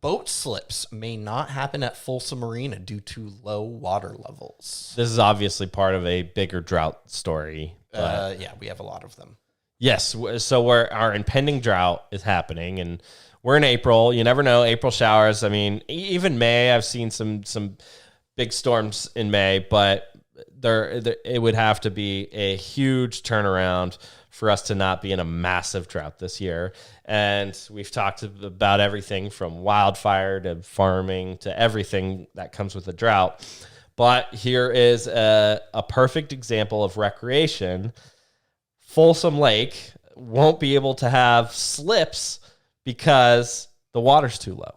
boat slips may not happen at Folsom Marina due to low water levels. This is obviously part of a bigger drought story. Yeah, we have a lot of them. Yes, so our impending drought is happening, and we're in April. You never know, April showers. I mean, even May, I've seen some big storms in May, but it would have to be a huge turnaround for us to not be in a massive drought this year. And we've talked about everything from wildfire to farming to everything that comes with a drought. But here is a perfect example of recreation. Folsom Lake won't be able to have slips because the water's too low.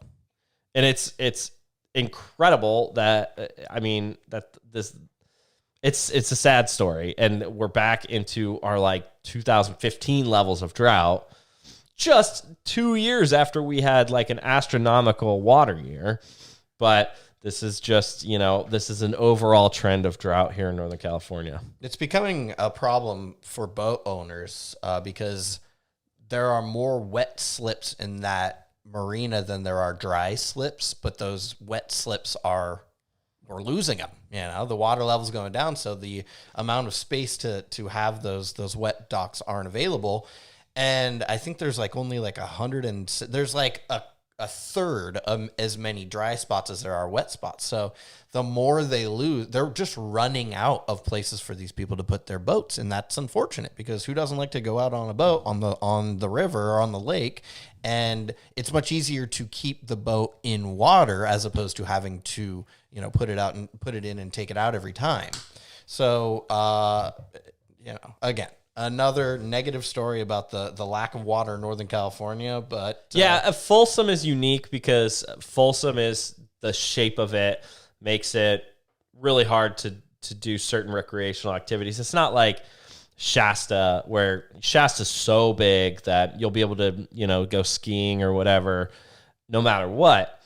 And it's incredible that, it's a sad story. And we're back into our 2015 levels of drought just 2 years after we had an astronomical water year. But this is just, this is an overall trend of drought here in Northern California. It's becoming a problem for boat owners because there are more wet slips in that marina than there are dry slips, but those wet slips we're losing them. The water level's going down, so the amount of space to have those wet docks aren't available. And I think there's only 100 and there's a third of as many dry spots as there are wet spots. So the more they lose, they're just running out of places for these people to put their boats. And that's unfortunate because who doesn't like to go out on a boat on the river or on the lake? And it's much easier to keep the boat in water as opposed to having to, put it out and put it in and take it out every time. So, again, another negative story about the lack of water in Northern California, but Folsom is unique because Folsom is the shape of it makes it really hard to do certain recreational activities. It's not like Shasta, where Shasta's so big that you'll be able to, go skiing or whatever, no matter what.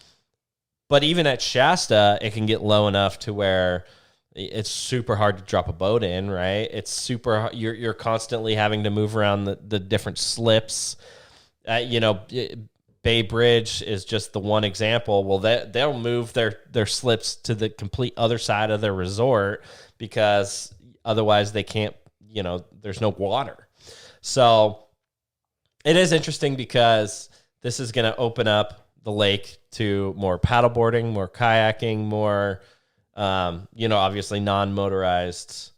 But even at Shasta, it can get low enough to where it's super hard to drop a boat in, right? It's super. You're constantly having to move around the different slips. Bay Bridge is just the one example. Well, they'll move their slips to the complete other side of their resort because otherwise they can't. There's no water. So it is interesting because this is going to open up the lake to more paddleboarding, more kayaking, more. Obviously non-motorized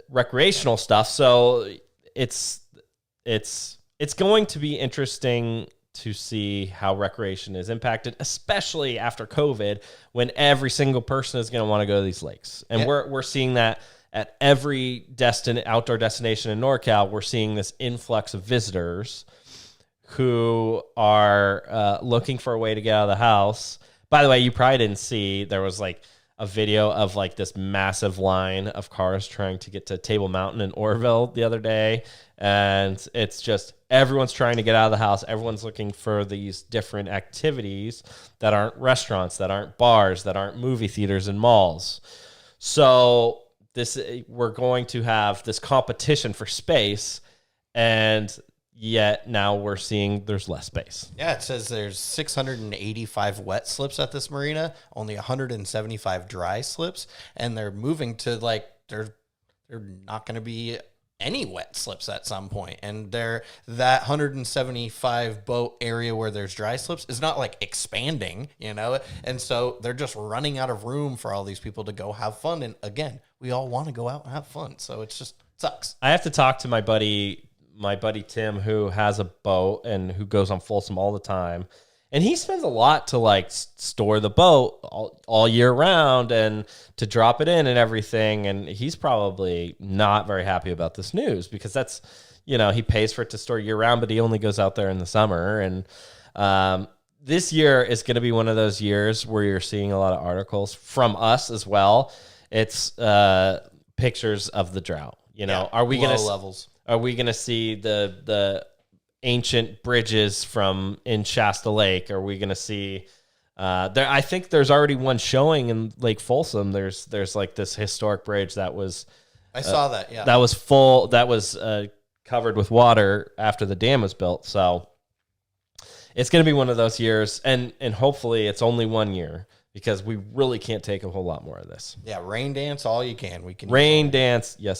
recreational stuff. So it's going to be interesting to see how recreation is impacted, especially after COVID, when every single person is going to want to go to these lakes. And we're seeing that at every outdoor destination in NorCal. We're seeing this influx of visitors who are looking for a way to get out of the house. By the way, you probably didn't see, there was a video of this massive line of cars trying to get to Table Mountain in Orville the other day. And it's just everyone's trying to get out of the house. Everyone's looking for these different activities that aren't restaurants, that aren't bars, that aren't movie theaters and malls. So we're going to have this competition for space, and yet now we're seeing there's less space. Yeah, it says there's 685 wet slips at this marina, only 175 dry slips, and they're moving to they're not going to be any wet slips at some point. And that 175 boat area where there's dry slips is not expanding, and so they're just running out of room for all these people to go have fun. And again, we all want to go out and have fun, so it's just sucks. I have to talk to my buddy Tim, who has a boat and who goes on Folsom all the time. And he spends a lot to store the boat all year round and to drop it in and everything. And he's probably not very happy about this news because that's, he pays for it to store year round, but he only goes out there in the summer. And this year is going to be one of those years where you're seeing a lot of articles from us as well. It's pictures of the drought. Are we going to levels? Are we going to see the ancient bridges in Shasta Lake? Are we going to see I think there's already one showing in Lake Folsom. There's this historic bridge that was I saw that. Yeah, that was full. That was covered with water after the dam was built. So it's going to be one of those years, and hopefully it's only 1 year because we really can't take a whole lot more of this. Yeah, rain dance all you can. We can rain dance, yes, sir.